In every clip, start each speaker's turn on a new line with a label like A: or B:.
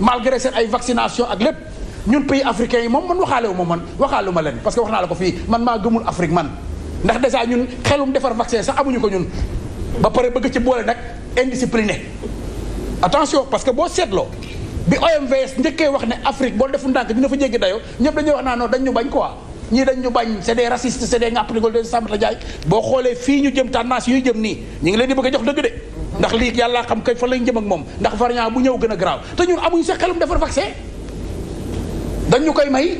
A: malgré seen ay vaccination ak lépp ñun pays africains yi moom man waxaale ma leen parce que wax naa la ko fii man maa gëmul Afrique man ndax déjà ñun xelum defar vaccin sax amuñu ko ñun ba pare bëgg ci boole nag indiscipliné attention parce que boo seetloo bi OMVS njëkkee wax ne Afrique boo defu ndànk dina fa jéggi dayoo ñëpp dañuy wax naa non dañ ñu bañ quoi ñii dañ ñu bañ c'est des racistes c'est des ngàppligol de Sambata Ndiaye boo xoolee fii ñu jëm tendance yu jëm nii ñu ngi leen di bëgg a jox dëgg de ndax lii yàllaa xam kañ fa lañ jëm ak moom ndax variant bu ñëw gën a grave te ñun amuñu sax xelum defar vaccin dañ ñu koy may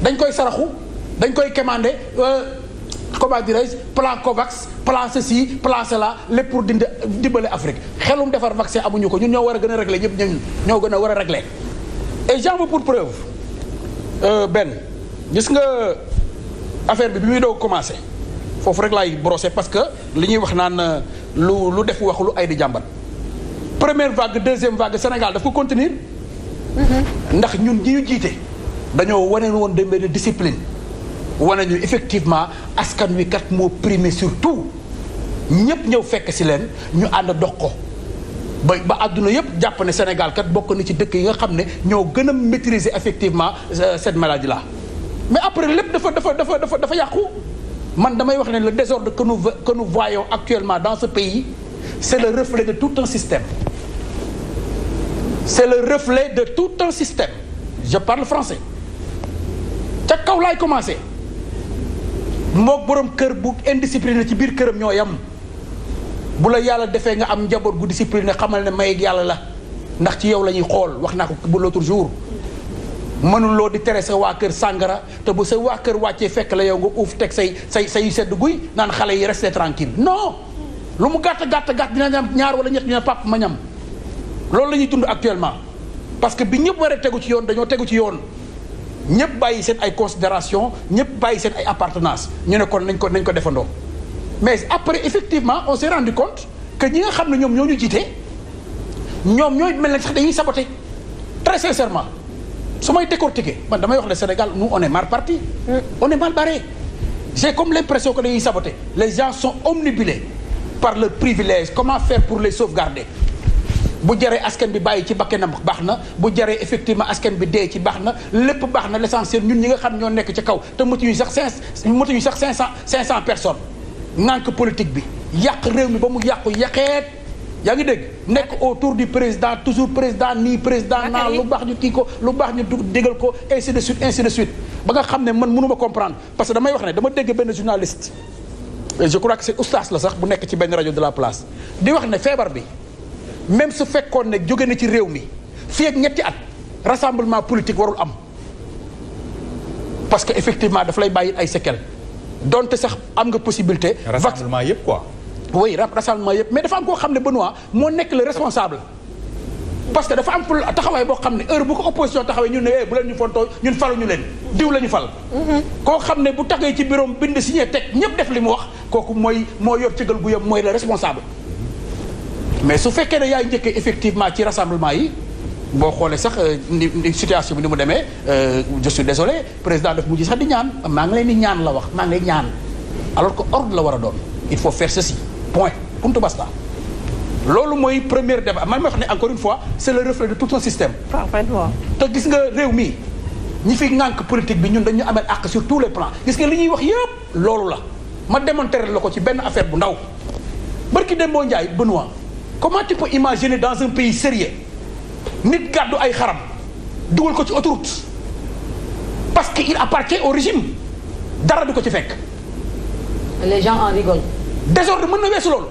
A: dañ koy saraxu dañ koy commandé comment dirais-je plan COVAX plan ceci plan cela lépp pour dimbale Afrique xelum defar vaccin amuñu ko ñun ñoo war a gën a régler ñëpp ñoo gën a war a régler et j'en veux pour preuve benn gis nga affaire bi muy doog commencé foofu rek laay brosser parce que li ñuy wax naan lu def wax lu ay di jàmbat première vague deuxième vague Sénégal daf ko contenir ndax ñun ñi ñu jiite dañoo wane woon de benn discipline wane ñu effectivement askan wi kat moo primé surtout ñëpp ñëw fekk si leen ñu ànd dox ko ba àdduna yëpp jàpp ne Sénégal kat bokk na ci dëkk yi nga xam ne ñoo gën a maîtriser effectivement cette maladie là mais après lépp dafa yàqu man damay wax ne le désordre que nous voyons actuellement dans ce pays c'est le reflet de tout un système c'est le reflet de tout un système je parle français ca kaw laay commencé mook borom kër bu indiscipliné ci biir këram ñoo yam bu la yàlla defee nga am njaboot gu discipliné xamal ne may yàlla la ndax ci yow la ñuy xool wax naa ko bu l'autre jour mënuloo di tere sa waa kër sàngara te bu sa waa kër wàccee fekk la yow nga uuf teg say sedd guy naan xale yi rester tranquille non lu mu gàtt dina ñam ñaar wala ñett dina pap ma ñam loolu la ñuy dund actuellement parce que bi ñëpp war a tegu ci yoon dañoo tegu ci yoon ñëpp bàyyi seen ay considération ñëpp bàyyi seen ay appartenance ñu ne kon nañ ko defandoo mais après effectivement on s'est rendu compte que ñi nga xam ne ñoom ñoo ñu jiite ñoom ñooy mel ne sax dañuy saboter très sincèrement su may décortiquer man damay wax le Sénégal nous on est mal parti on est mal barré j'ai comme l'impression que dañuy saboter les gens sont omnibulés par leur privilège comment faire pour les sauvegarder bu jaree askan bi bàyyi ci bakkanam baax na bu jaree effectivement askan bi dee ci baax na lépp baax na l'essentiel ñun ñi nga xam ñoo nekk ci kaw te matuñu sax 500 personnes ngànk politique bi yàq réew mi ba mu yàqu yàqeet yaa ngi dégg nekk autour du président toujours président nii président naa lu baax ñu kii ko lu baax ñu digal ko ainsi de suite ba nga xam ne man mënuma comprendre parce que damay wax ne dama dégg benn journaliste je crois que c'est oustaz la sax bu nekk ci benn rajo de la place di wax ne feebar bi même su fekkoon ne jóge na ci réew mi fii ak ñetti at rassemblement politique warul am parce que effectivement daf lay bàyyi ay séquelles donte sax am nga possibilité.
B: rassemblement yëpp quoi.
A: oui rassemblement yëpp mais dafa am koo xam ne Benoît moo nekk le responsable parce que dafa am taxawaay boo xam ne heure bu ko opposition taxawee ñun ne bu leen ñu fontoo ñun faluñu leen diw la ñu fal. koo xam ne bu taxee ci bureau bind signé teg ñëpp def li mu wax kooku moo yor cëgal gu yëpp mooy le responsable. mais su fekkee ne yaay njëkkee effectivement ci rassemblement yi boo xoolee sax ni situation bi ni mu demee je suis désolé président daf mujj sax di ñaan maa ngi leen di ñaan la wax maa ngi lay ñaan alors que ordre la war a doon il faut faire ceci point punto basta loolu mooy premier débat man ma wax ne encore une fois c'est le reflet de tout un système.
C: parfaitement.
A: te gis nga réew mi ñi fi ŋànk politique bi ñun dañu amel àq sur tous les plans gis nga li ñuy wax yëpp loolu la ma démontrer la ko ci benn affaire bu ndaw barki Dembo Ndiaye Benoît. Comment tu peux imaginer dans un pays sérieux nit gàddu ay xaram dugal ko ci autoroute parce qu'il appartient au régime dara du ko ci fekk.
D: Les gens en rigolent.
A: Désordre mën na weesu loolu.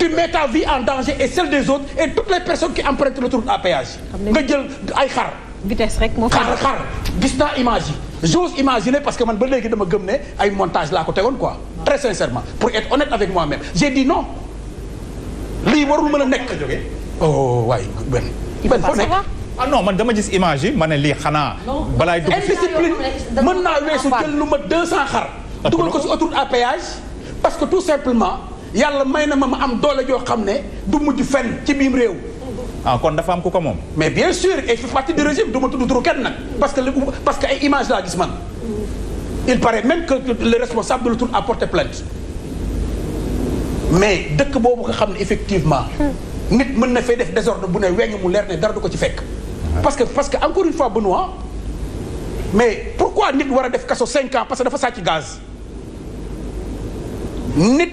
A: Tu mets ta vie en danger et celle des autres et toutes les personnes qui empruntent l'autoroute à péage. nga jël ay xar.
C: vitesse rek moo
A: xar gis naa image yi. j'ose imaginer parce que man ba léegi dama gëm ne ay montage laa ko tegoon quoi. très sincèrement pour être honnête avec moi-même j'ai dit non. lii warul mën a nekk. oh waay benn foo nekk.
B: ah non man dama gis image yi ma ne lii xanaa. balaay dugg
A: indiscipline mën naa weesu jël lu ma 200 xar. dugal ko ci autoroute à péage parce que tout simplement yàlla may na ma am doole joo xam ne du mujj fenn ci biim réew.
B: ah kon dafa am ku ko moom.
A: mais bien sûr et fait partie du régime du ma tudd turu kenn nag parce que ay image laa gis man. il paraît même que le responsable de l'autoroute a porté plainte. mais dëkk boobu nga xam ne effectivement nit mën na fay def désordre bu ne weñ mu leer ne dara du ko ci fekk parce que encore une fois Benoît mais pourquoi nit war a def kaso 5 ans parce que dafa sàcc gaz nit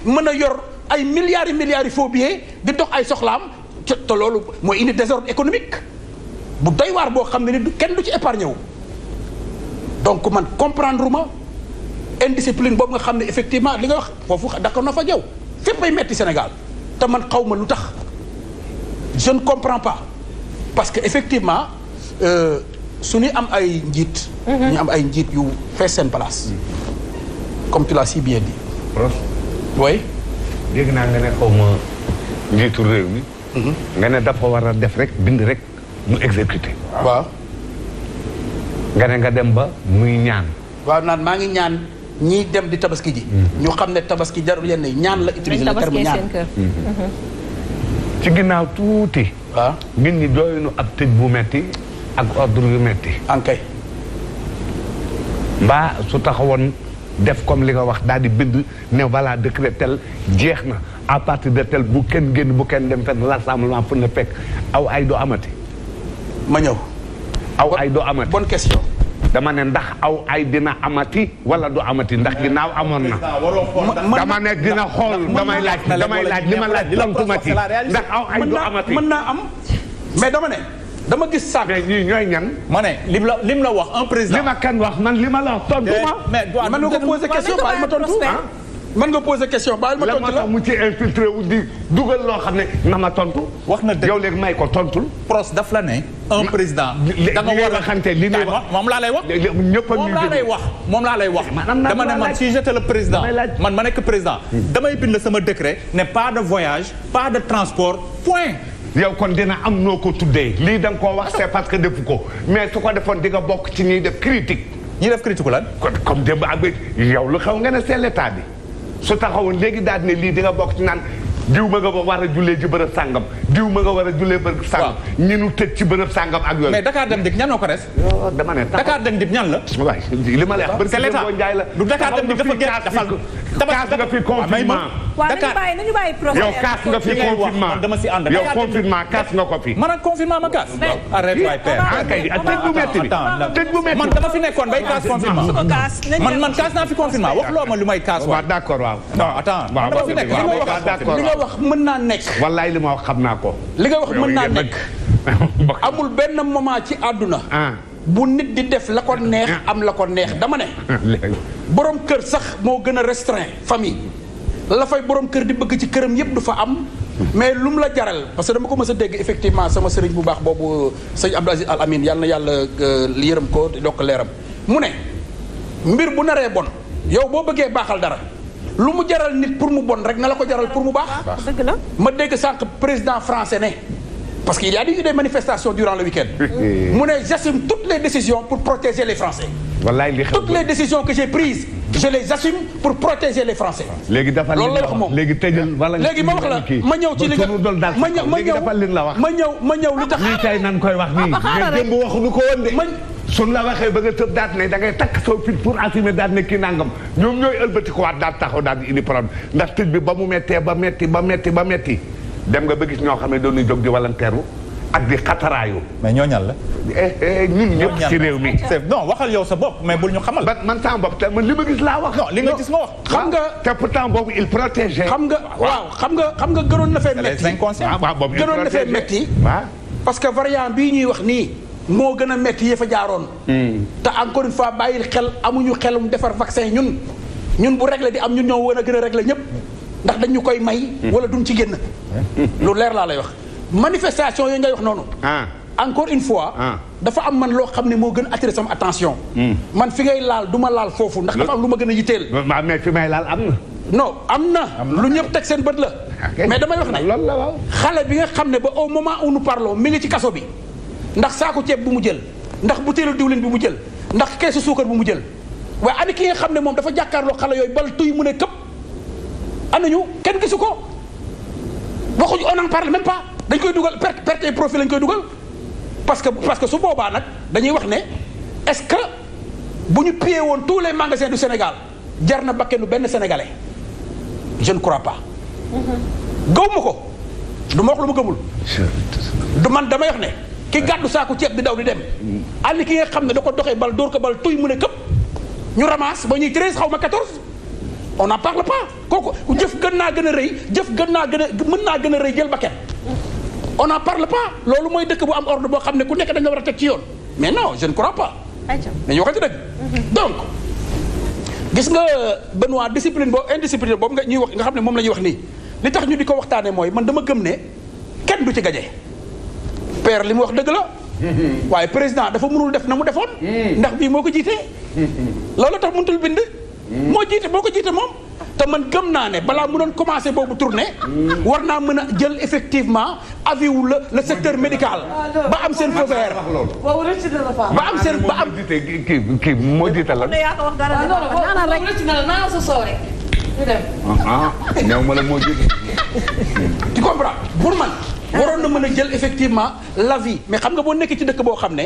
A: mën a yor ay milliards yi faux billets di dox ay soxlaam te loolu mooy indi désordre économique bu doy waar boo xam ne ni kenn du ci épargné wu donc man comprendre ma indiscipline boobu nga xam ne effectivement li nga wax foofu d'accord na fa jaw fépp ay metti Sénégal te man xaw ma lu tax je ne comprends pas parce que effectivement su ñu am ay njiit ñu am ay njiit yu fees seen place comme tu l'as si bien dit
C: Pros
A: oui
C: dégg naa nga ne xaw ma njiitu réew mi nga ne dafa war a def rek bind rek mu exécuter
A: waaw
C: nga ne nga dem ba muy ñaan
A: waaw naan maa ngi ñaan ñiy dem di tabaski ji ñu xam ne tabaski jarul yenn ñaan la utiliser le terme ñaan
C: ci ginnaaw tuuti
A: waaw
C: nit ñi doyunu ab tëj bu metti ak ordre yu metti
A: ankay
C: mbaa su taxawoon def comme li nga wax daal di bind ne voilà décret tel jeex na à partir de tel bu kenn génn bu kenn dem fenn rassemblement pour ne fekk aw ay doo amati
A: ma ñëw
C: aw ay doo amati
A: bonne question
C: dama ne ndax aw ay dina amati wala du amati ndax ginnaaw amoon na dama ne dina xool damay laaj li ma laaj tontumati ndax aw ay du amati
A: mën naa am mais dama ne dama gis sànq
C: mais ñii ñooy ñan
B: ma ne lim la wax un président
C: li ma kan wax man li ma la wax tontu ma
B: mais
A: mën nga ko poser question baal ma tontu mën nga poser question baal ma tontu la
C: mu ci infiltré wu di dugal loo xam ne na ma tontu
B: wax na dëgg
C: yow léegi may ko tontul
B: Pros daf la ne un président da nga war a
C: xamante li ñuy wax
B: moom laa lay wax
C: ñëpp
B: moom laa lay wax dama ne man si j'étais le président man ma nekk président damay bind sama décret ne pas de voyage pas de transport point
C: yow kon dina am noo ko tuddee lii da nga koo wax c'est parce que defu ko mais su ko defoon di nga bokk ci ñuy def critique
B: ñi def critique lan
C: kon comme démb ak yow lu xew nga ne c'est l'état bi su taxawoon léegi daal ne lii di nga bokk ci naan diw ma nga war a jullee ci bërëb sàngam diw ma nga war a jullee bërëb sàngam ñi nu tëj ci bërëb sàngam ak yooyu
B: mais Dakar Dem Dikk ñan noo ko def
C: dama ne
B: Dakar Dem Dikk ñan la
C: waay li ma lay wax
B: c'est l'état du Dakar Dem Dikk dafa
C: kaas nga fi confinement
E: nañu bàyyi procès
C: yow kaas nga fi confinement
B: dama si ànd
C: yow confinement kaas nga ko fi
B: man ak confinement ma kaas arrête waay père
C: kay tëj bu metti bi tëj bu metti
B: man dama fi nekkoon bay kaas confinement man kaas naa fi confinement wax loo ma lu may kaas
C: waaw d'accord waaw
B: non attends dama fi nekk
A: li nga wax mën naa nekk
C: wallaay li ma wax xam naa ko
A: li nga wax mën naa nekk amul benn moment ci àdduna bu nit di def la ko neex am la ko neex dama ne borom kër sax moo gën a restreint famille la fay borom kër di bëgg ci këram yëpp du fa am mais lu mu la jaral parce que dama ko mës a dégg effectivement sama sëriñ bu baax boobu sëñ Abdou Aziz Al Amin yàlla na yàlla yërëm ko dokk leeram mu ne mbir bu naree bon yow boo bëggee baaxal dara lu mu jaral nit pour mu bon rek na la ko jaral pour mu baax
E: dëgg la
A: ma dégg sànq président français ne parce qu'il y a eu des manifestations durant le week-end mu ne j'assume toutes les décisions pour protéger les Français
C: wallaay li xew
A: toutes les décisions que j'ai prises je les assume pour protéger les Français
C: léegi dafa
A: loolu la wax moom
C: léegi tëjal wala
A: léegi ma wax la ma ñëw ci li nga ma ñëw lu tax
C: lii tey nan koy wax nii mais démb waxuñu ko woon de suñ la waxee ba nga tëb daat ne da ngay takk soo fit pour assumer daat ne kii nangam ñoom ñooy ëlbati ko waat daal taxaw daal di indi problème ndax tëj bi ba mu mettee ba metti dem nga ba gis ñoo xam ne doon jóg di walanteeru ak di xataraayu
B: mais ñoo ñan la
C: ñun ñëpp ci réew mi
B: non waxal yow sa bopp mais bul ñu xamal
C: man sama bopp te man li ma gis laa wax
B: non li nga gis nga wax
A: xam nga
C: te pourtant boobu il protégeait
A: xam nga gënoon na fee metti gënoon na fee metti parce que variant bii ñuy wax nii moo gën a metti yee fa jaaroon te encore une fois bàyyil xel amuñu xelum defar vaccin ñun bu réglé di am ñun ñoo war a gën a réglé ñëpp ndax dañ ñu koy may wala duñ ci génn lu leer laa lay wax manifestation yooyu ngay wax noonu encore une fois dafa am man loo xam ne moo gën a attirer sama attention man fi ngay laal du ma laal foofu ndax dafa am lu ma gën a yitteel
C: mais fi may laal am na
A: non am na lu ñëpp teg seen bët la mais damay wax ne
C: loolu la waaw
A: xale bi nga xam ne ba au moment où nous parlons mi ngi ci kaso bi ndax saako ceeb bu mu jël ndax butéelu diwlin bi mu jël ndax keesu suukar bu mu jël waaye ani ki nga xam ne moom dafa jàkkaarloo xale yooyu bal tuy mu ne këpp anañu kenn gisu ko waxuñu on n'en parle même pas dañ koy dugal perte et profit lañ koy dugal parce que su boobaa nag dañuy wax ne est-ce que bu ñu pillé woon tous les magasins du Sénégal jar na bakkenu benn sénégalais je ne crois pas. gëw ma ko du ma wax lu ma gëmul. du man damay wax ne ki gàddu saako ceeb di daw di dem àll ki nga xam ne da ko doxee bal dóor ko bal tuy mu ne këpp ñu ramasse ba ñuy 13 xaw ma 14 on n'en parle pas kooku jëf gën naa gën a rëy jëf gën naa gën a mën naa gën a rëy jël bakkan on n'en parle pas loolu mooy dëkk bu am ordre boo xam ne ku nekk dañ la war a teg ci yoon mais non je ne crois pas dañu waxante dëgg donc gis nga Benoît discipline boobu indiscipline boobu nga ñuy wax nga xam ne moom la ñuy wax nii li tax ñu di ko waxtaanee mooy man dama gëm ne kenn du ci gañe père li mu wax dëgg la waaye président dafa mënul def na mu defoon ndax bii moo ko jiitee loolu tax mënutul bind moo ko jiite moom te man gëm naa ne balaa mu doon commencé boobu tournée war naa mën a jël effectivement avis wu le secteur médical ba am seen feu vert ba am seen ba am
C: kii moo jiite la néew ma la moo jiite
A: tu comprends pour man waroon na mën a jël effectivement l'avis mais xam nga boo nekkee ci dëkk boo xam ne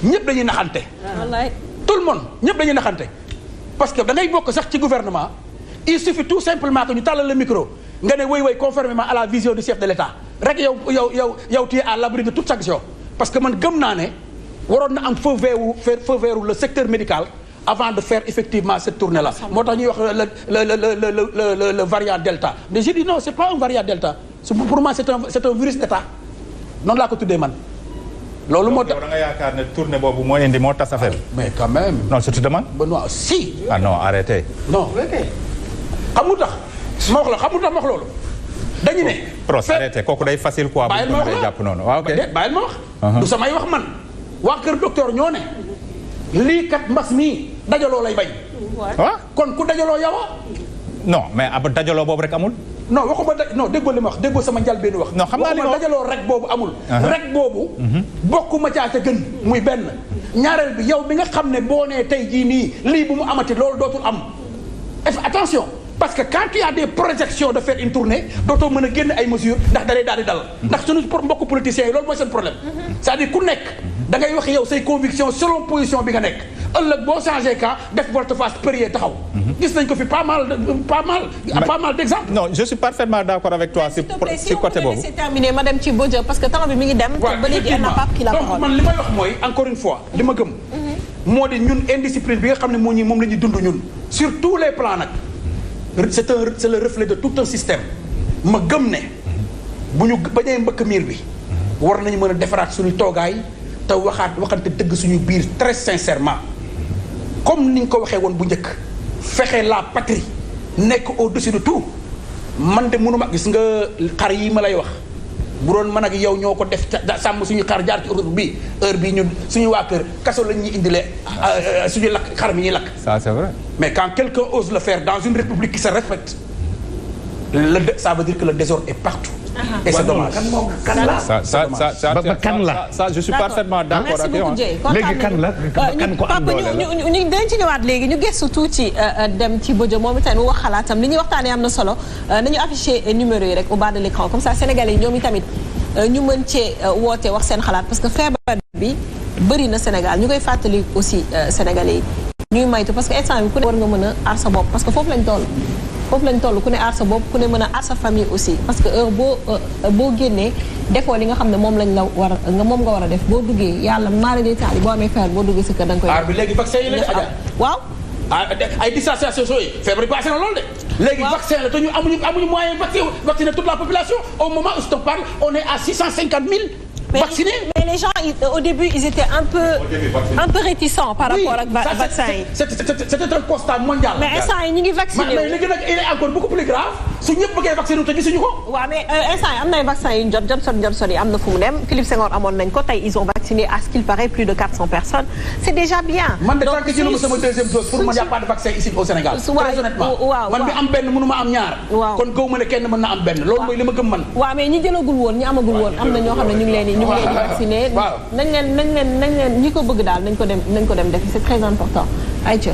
A: ñëpp dañuy naxante tout le monde ñëpp dañuy naxante parce que da ngay bokk sax ci gouvernement il suffit tout simplement que ñu tàllal le micro nga ne woy conformément à la vision du chef de l'État rek yow tu es à l'abri de toute sanction parce que man gëm naa ne waroon na am feu vert le secteur médical avant de faire effectivement cette tournée là moo tax ñuy wax le variant delta mais j'ai dit non c'est pas un variant delta pour moi c'est un virus d'État noonu laa ko tuddee man loolu moo tax
B: da nga yaakaar ne tournée boobu moo indi moo tas affaire
A: mais quand même
B: non je te demande
A: Benoît si
B: ah non arrêtez
A: non xamu tax ma wax la xamu tax ma wax loolu dañu ne
B: pros arrêtez kooku day facile quoi
A: bàyyil ma wax la
B: jàpp noonu waaw ok
A: bàyyil ma wax du samay wax man waa kër docteur ñoo ne lii kat mbas mii dajaloo lay bañ kon ku dajaloo yow
B: non mais ab dajaloo boobu rek amul
A: non waxuma non déggoo li ma wax déggoo sama njëlbéen wax.
B: non xam naa li ma wax
A: dajaloo rek boobu amul. rek boobu. bokkuma caa ca gën muy benn. ñaareel bi yow bi nga xam ne boo nee tey jii nii lii bu mu amati loolu dootul am. attention parce que quand il y a des projections de faire une tournée dootoo mën a génn ay mesures ndax da lay daal di dal. ndax suñu mbokku politiciens yi loolu mooy seen problème. c'est-à-dire ku nekk da ngay wax yow say convictions selon position bi nga nekk ëllëg boo changé cas def volte-face prier taxaw. gis nañ ko fi pas mal d'exemples.
B: non je suis parfaitement d'accord avec toi si côté boobu.
E: c'est terminé ma dem ci Bodio parce que temps bi mi ngi dem.
A: waaw
E: ba léegi elle n'a pas pris la parole.
A: donc man li may wax mooy encore une fois li ma gëm. moo di ñun indiscipline bi nga xam ne moom la ñuy dund ñun. sur tous les plans nag c'est le reflet de tout un système ma gëm ne bu ñu bañee mbëkk miir bi war nañu mën a defaraat suñu toogaay te waxante dëgg suñu biir très sincèrement comme ni ñu ko waxee woon bu njëkk fexe la patrie nekk au-dessus de tout man de mënuma gis nga xar yi ma lay wax bu doon mën ak yow ñoo ko def sàmm suñu xar jaar ci route bi heure bii ñun suñu waa kër kaso lañ ñuy indilee suñu lakk xar mi ñuy lakk.
B: ça c'est vrai.
A: mais quand quelqu'un ose le faire dans une république qui se respecte ça veut dire que le désordre est partout. et c'est dommage.
B: ça je suis parfaitement d'accord ak yow.
C: léegi kan la kan ko am doole la
E: ñu dañ ci ñëwaat léegi ñu gëstu tuuti dem ci Bodio moom itamit mu wax xalaatam li ñuy waxtaanee am na solo nañu affiché numéro yi rek au bas de l'écran comme ça sénégalais yi ñoom itamit ñu mën cee woote wax seen xalaat parce que feebar bi bëri na Sénégal ñu koy fàttali aussi sénégalais yi ñuy maytu parce que instant bi ku ne war nga mën a aar sa bopp parce que foofu lañ toll ku ne aar sa bopp ku ne mën a aar sa famille aussi parce que heure boo génnee defoo li nga xam ne moom lañ la war a moom nga war a def boo duggee yàlla maara day taal yi boo amee feebar boo duggee sa kër da nga koy
A: aar bi léegi vaccin yi lañ xaja
E: waaw
A: ay distanciation yi feebar bi passé na loolu de léegi vaccin la te ñu amuñu moyen vacciner toute la population au moment où je te parle on est à 650 000 vaccinés.
E: Mais les gens, au début, ils étaient un peu réticents par rapport à vaccin.
A: C'était un constat mondial.
E: Mais instant yi ñu ngi vacciné
A: mais léegi nag il est encore beaucoup plus grave su ñëpp bëggee vacciné te gisuñu ko.
E: waaw mais instant yi am na ay vaccin yu Johnson yi am na fu mu dem Philippe Senghor amoon nañ ko tey ils ont vacciné à ce qu'il paraît plus de 400 personnes c'est déjà bien.
A: man de tant que jëluma sama deuxième dose pour man y a pas de vaccin ici au Sénégal. très honnêtement man bi am benn mënuma am ñaar. kon gaw ma ne kenn mën na am benn loolu mooy li ma gëm man.
E: waaw mais ñi jëlagul woon ñi amagul woon am na ñoo xam ne ñu ngi leen di vacciner. nañ leen ñi ko bëgg daal nañ ko dem def c'est très important ayca.